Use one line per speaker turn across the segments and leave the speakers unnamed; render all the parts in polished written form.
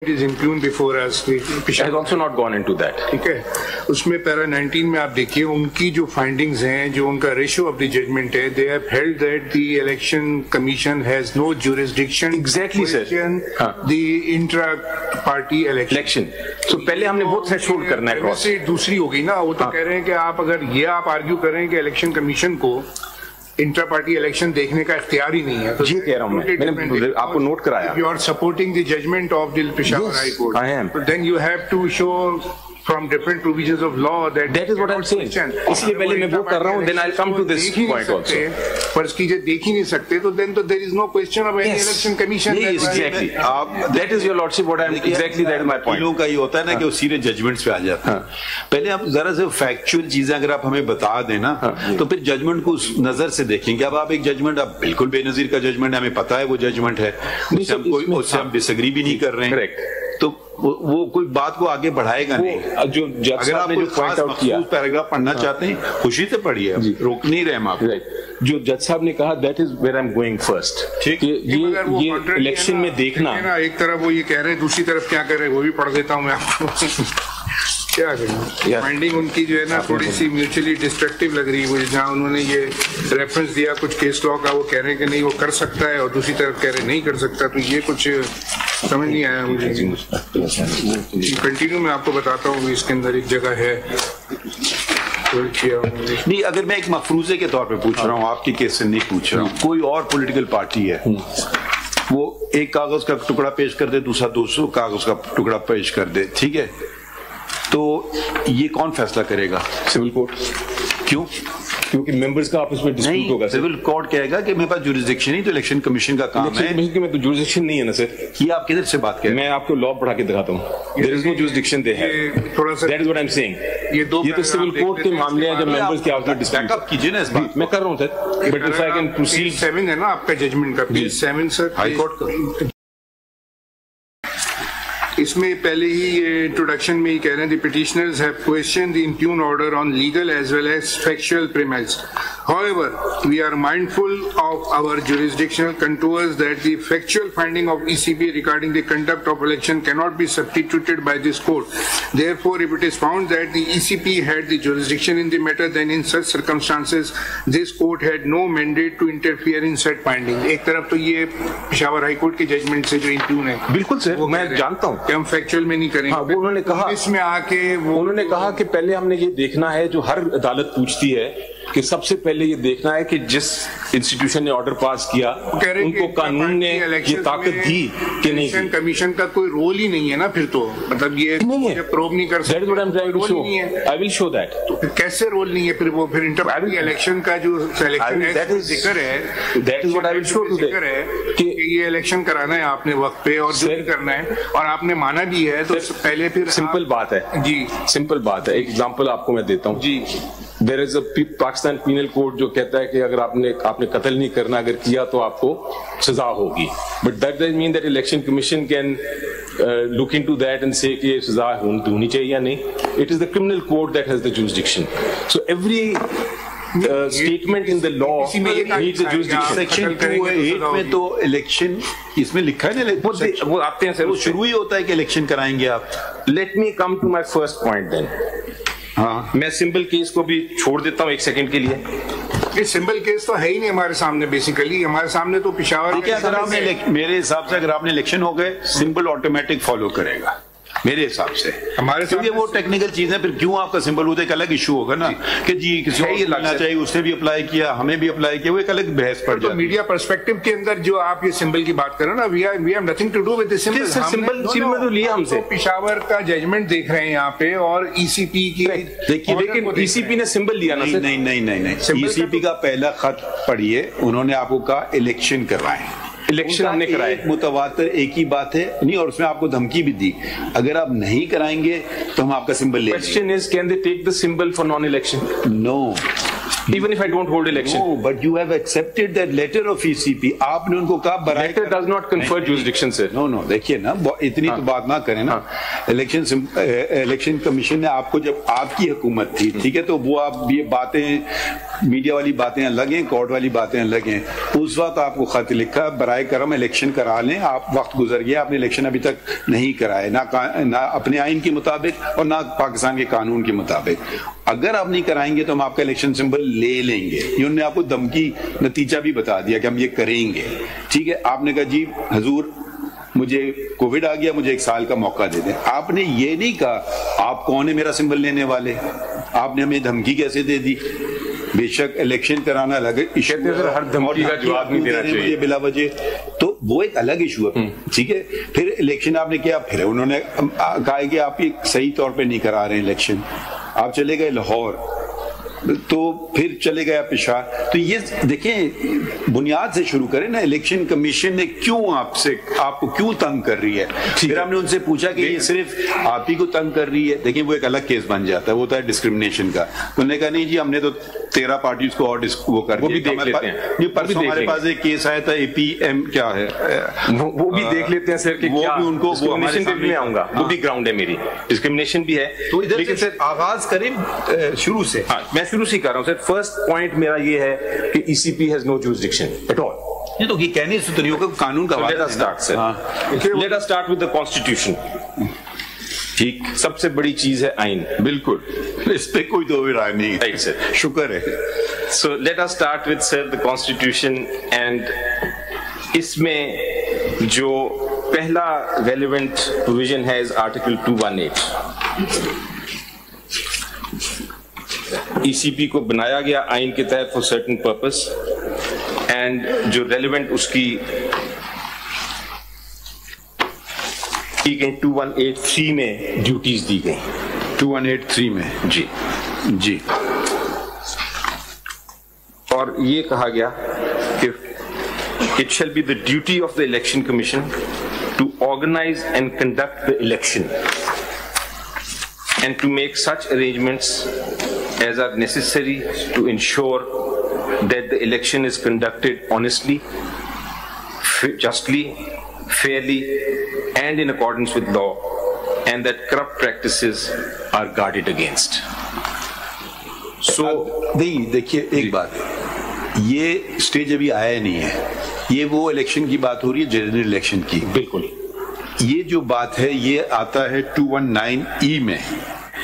is impugned before us.
has also not gone into that.
ठीक है, उसमें para 19 में आप देखिए उनकी जो फाइंडिंग्स हैं, जो उनका रेशियो ऑफ द जजमेंट है, they have held that the election commission has no jurisdiction
Exactly,
to question the intra party election.
So पहले हमने वो थ्रेशोल्ड करना है क्रॉस.
से दूसरी हो गई ना, वो तो कह रहे हैं कि आप अगर ये आप आर्ग्यू करें कि इलेक्शन कमीशन को इंट्रा पार्टी इलेक्शन देखने का इख्तियार ही नहीं है, तो
ये कह रहा हूं मैंने आपको नोट कराया.
You are supporting the judgment of the Peshawar High Court.
I am.
So then you have to show from different provisions of law that
is what I'm saying. इसलिए पहले मैं वो कर रहा हूँ, then I'll come to this point also.
फर्ज कीजिए देख ही नहीं सकते, तो then तो there is no question of any election commission.
Exactly. That is your lordship. What I'm exactly that is my point.
लोगों का ये होता है ना कि वो सीधे जजमेंट्स पे आ जाते हैं. पहले आप जरा से फैक्चुअल चीजें अगर आप हमें बता देना, तो फिर जजमेंट को उस नजर से देखेंगे. अब आप एक जजमेंट, आप बिल्कुल बेनजीर का जजमेंट है, हमें पता है वो जजमेंट है, उससे हम डिसएग्री भी नहीं कर रहे हैं, तो वो कोई बात को आगे बढ़ाएगा नहीं.
जो
अगर आप कोई खास मखसूस पैराग्राफ पढ़ना चाहते हैं, खुशी से पढ़िए, रोक नहीं रहे हम आप.
जो जज साहब ने कहा, that is where I am going first.
ठीक,
ये इलेक्शन में देखना,
एक तरफ वो ये कह रहे हैं, दूसरी तरफ क्या कर रहे हैं वो भी पढ़ देता हूँ मैं आपको. क्या करें, फाइंडिंग उनकी जो है ना थोड़ी सी म्यूचुअली डिस्ट्रक्टिव लग रही है मुझे. जहाँ उन्होंने ये रेफरेंस दिया कुछ केस लॉ का, वो कह रहे हैं कि नहीं वो कर सकता है, और दूसरी तरफ कह रहे हैं नहीं कर सकता, तो ये कुछ समझ नहीं आया मुझे. कंटिन्यू मैं आपको बताता हूँ, इसके अंदर एक जगह है
नहीं. अगर मैं एक मफरूजे के तौर पे पूछ रहा हूँ, आपके केस से नहीं पूछ रहा हूँ, कोई और पॉलिटिकल पार्टी है, वो एक कागज का टुकड़ा पेश कर दे, दूसरा 200 कागज का टुकड़ा पेश कर दे, ठीक है, तो ये कौन फैसला करेगा?
Civil court. क्यों? क्योंकि मेंबर्स का आपस में डिस्प्यूट होगा.
सिविल कोर्ट कहेगा कि मेरे पास जुरिसडिक्शन नहीं, तो इलेक्शन कमीशन का काम है.
इलेक्शन में तो जुरिसडिक्शन नहीं है ना सर.
ये आप किधर से बात करें?
मैं आपको लॉ पढ़ा के दिखाता हूँ. There is no jurisdiction they have. That is what I am saying. ये तो सिविल कोर्ट के मामले हैं, जब मेंबर्स के आपस में डिस्प्यूट.
बैकअप कीजिए ना इस बात.
मैं कर रहा हूँ sir, but if I can proceed.
7 है ना आपका जजमेंट का, पेज 7 सर,
हाई कोर्ट का.
इसमें पहले ही ये इंट्रोडक्शन में ही कह रहे हैं, the petitioners have question the impugned order on legal as well as factual premise. However, we are mindful of our jurisdictional contours that the factual finding of ECB regarding the conduct of election cannot be substituted by this court. Therefore, if it is found that the ECB had the jurisdiction in the matter, then in such circumstances, this court had no mandate to interfere in said finding. एक तरफ तो ये Peshawar high court के judgement से जो impugn है,
बिल्कुल sir, मैं जानता हूँ
कि हम फैक्चुअल में नहीं करेंगे.
हाँ, वो उन्होंने कहा,
इसमें आके
उन्होंने कहा कि पहले हमने ये देखना है, जो हर अदालत पूछती है, कि सबसे पहले ये देखना है कि जिस इंस्टीट्यूशन ने ऑर्डर पास किया उनको कानून ने ये ताकत दी कि नहीं.
इलेक्शन कमीशन का कोई रोल ही नहीं है ना फिर, तो मतलब ये
नहीं है,
प्रोब नहीं कर सकते.
I will show that.
तो कैसे रोल नहीं है फिर? वो फिर इंटर पार्टी इलेक्शन का जो सिलेक्शन है, जिक्र है,
that is what I will show today,
कि ये इलेक्शन कराना है आपने वक्त पे और जो करना है, और आपने माना भी है, तो पहले फिर
सिंपल बात है जी, सिंपल बात है. एक एग्जांपल आपको मैं देता हूँ जी. There is a Pakistan penal code जो कहता है कि अगर आपने कत्ल नहीं करना, अगर किया तो आपको सजा होगी. But that doesn't mean that election commission can look into that and say कि ये सजा होनी चाहिए या नहीं. It is the criminal code that has the jurisdiction. So every statement in the law needs a jurisdiction.
Section 208 में तो election इसमें लिखा है ना,
वो आते हैं सर,
वो शुरू ही होता है कि इलेक्शन कराएंगे आप.
Let me come to my first point then. हाँ, मैं सिंपल केस को भी छोड़ देता हूँ एक सेकंड के लिए.
ये सिंपल केस तो है ही नहीं हमारे सामने. बेसिकली हमारे सामने तो पेशावर
के अगर आपने, मेरे हिसाब से अगर आपने इलेक्शन हो गए, सिंपल ऑटोमेटिक फॉलो करेगा मेरे हिसाब से.
हमारे
क्योंकि वो टेक्निकल चीज है, फिर क्यों आपका सिंपल होता है, एक अलग इशू होगा ना कि जी किसी को ये लगना चाहिए, उसने भी अप्लाई किया, हमें भी अप्लाई किया, वो एक अलग बहस पड़ जाती है.
मीडिया पर्सपेक्टिव के अंदर जो आप ये सिंबल की बात करो ना, we have nothing to do with this symbol.
Symbol तो लिया हमसे.
पेशावर का जजमेंट देख रहे हैं यहाँ पे, और ईसीपी की
देखिए, लेकिन ईसीपी ने सिंबल लिया ना.
नहीं, ईसीपी का पहला खत पढ़िए, उन्होंने आपको कहा इलेक्शन करवाएं.
इलेक्शन हमने कराए,
मुतवातर एक ही बात है नहीं, और उसमें आपको धमकी भी दी, अगर आप नहीं कराएंगे तो हम आपका सिंबल ले.
Question is, can they take the symbol for non election?
No,
even if I don't hold election.
No, but you have accepted that letter of ECP. आपने उनको कहा बराए
Letter does not confer jurisdiction, sir.
No, देखिए ना, इतनी तो बात ना करें ना. इलेक्शन कमीशन ने आपको, जब आपकी हुकूमत थी, ठीक है, तो वो आप ये बातें, मीडिया वाली बातें अलग हैं, कोर्ट वाली बातें अलग हैं. उस वक्त आपको खत लिखा, बराए करम इलेक्शन करा लें. आप वक्त गुजर गया, आपने इलेक्शन अभी तक नहीं कराए, ना अपने आइन के मुताबिक और ना पाकिस्तान के कानून के मुताबिक. अगर आप नहीं कराएंगे तो हम आपका इलेक्शन सिंबल ले लेंगे. ये उन्होंने आपको धमकी, नतीजा भी बता दिया कि हम ये करेंगे. ठीक है, आपने कहा जी हजूर मुझे कोविड आ गया, मुझे 1 साल का मौका दे दें. आपने ये नहीं कहा आप कौन है मेरा सिंबल लेने वाले. आपने हमें धमकी कैसे दे दी. बेशक इलेक्शन कराना अलग इशू है,
हर धमकी का जवाब नहीं देना चाहिए
बिला वजह, तो वो एक अलग इशू है. ठीक है, फिर इलेक्शन आपने किया, फिर उन्होंने कहा कि आप ये सही तौर पे नहीं करा रहे हैं इलेक्शन. आप चले गए लाहौर, तो फिर चले गया पेशावर. तो ये देखें, बुनियाद से शुरू करें ना. इलेक्शन कमीशन ने क्यों आपको क्यों तंग कर रही है. फिर हमने उनसे पूछा कि ये सिर्फ आप ही को तंग कर रही है. देखिए वो एक अलग केस बन जाता है, वो होता है डिस्क्रिमिनेशन का. उन्होंने कहा नहीं जी, हमने तो 13 पार्टीज को और वो कर दिया. परसों हमारे पास एक केस आया था, APM क्या है,
वो भी देख लेते हैं सर कि
वो भी उनको
में आऊंगा. वो भी ग्राउंड है, मेरी डिस्क्रिमिनेशन भी है.
तो इधर से आगाज करें शुरू से.
मैं शुरू से कर रहा हूं सर. फर्स्ट पॉइंट मेरा ये है कि ECP has no jurisdiction at all.
ये तो कहने से तो नहीं होगा, कानून का.
Let us start sir. Let us start with the constitution. ठीक, सबसे बड़ी चीज है आइन.
बिल्कुल, इस पे कोई दो राय नहीं.
राइट सर,
शुक्र है.
So let us start with sir the constitution. And इसमें जो पहला रेलेवेंट प्रोविजन है इज आर्टिकल 218. ECP को बनाया गया आइन के तहत फॉर सर्टेन पर्पस, एंड जो रेलेवेंट उसकी 2183 में ड्यूटीज दी गई.
2183 में जी.
और ये कहा गया कि it shall be the duty of the election commission to organize and conduct the election and to make such arrangements as are necessary to ensure that the election is conducted honestly, justly, fairly, and in accordance with law, and that corrupt practices are guarded against. So,
नहीं, देखिए एक बात, ये stage अभी आया नहीं है. ये वो इलेक्शन की बात हो रही है, जनरल इलेक्शन की.
बिल्कुल.
ये जो बात है ये आता है 219E में.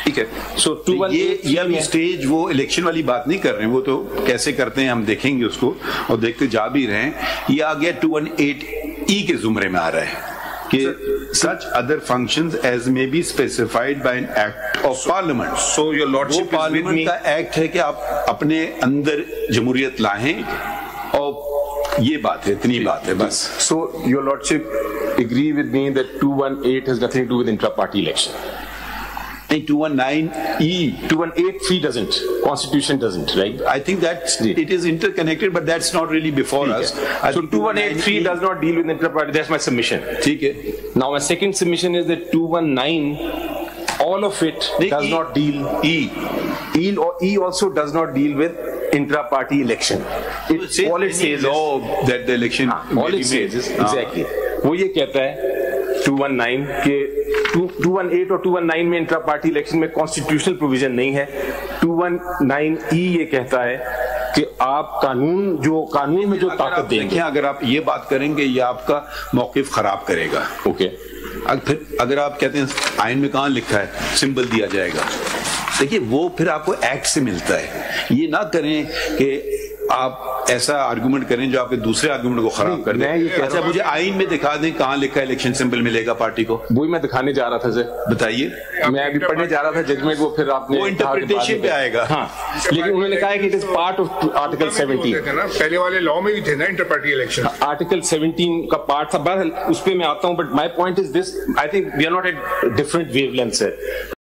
ठीक है, सो ये स्टेज वो इलेक्शन वाली बात नहीं कर रहे हैं. वो तो कैसे करते हैं हम देखेंगे उसको, और देखते जा भी रहे हैं. ये आ गया 218E के जुमरे में आ रहा है कि such other functions as may be specified by an act of parliament.
So your lordship
वो पार्लियामेंट का एक्ट है कि आप अपने अंदर जमहूरियत लाएं, और ये बात है, इतनी बात है बस.
So your lordship agree with me that 218 has nothing to do with intra-party election.
219E.
218(3) doesn't. Constitution doesn't, right?
I think that it is interconnected, but that's not really before us.
So 218(3) does not deal with intra-party. That's my submission.
Okay.
Now my second submission is that 219, all of it does not deal. E also does not deal with intra-party election.
All it says law that the election.
All it says is exactly. वो ये कहता है 219 के 218 और 219 में intra party election में constitutional provision नहीं है. 219E ये कहता है कि आप कानून में जो ताकत देंगे,
अगर आप ये बात करेंगे ये आपका मौकिफ खराब करेगा.
ओके.
फिर अगर आप कहते हैं आइन में कहाँ लिखा है सिंबल दिया जाएगा, देखिए वो फिर आपको एक्ट से मिलता है. ये ना करें कि आप ऐसा आर्गुमेंट करें जो आपके दूसरे आर्गुमेंट को खराब कर दे. अच्छा, मुझे आइन में दिखा दें कहाँ लिखा है इलेक्शन सिंबल मिलेगा पार्टी को.
वही मैं दिखाने जा रहा था सर.
बताइए.
मैं अभी पढ़ने जा रहा था जजमेंट, वो फिर आपने
वो इंटरप्रिटेशन पे आएगा.
हाँ, लेकिन उन्होंने कहा कि it is part of article 17.
पहले वाले लॉ में भी थे ना इंटर पार्टी इलेक्शन.
आर्टिकल 17 का पार्ट था. बस उस पे मैं आता हूँ, but my point is this, I think we are not at different wavelength sir.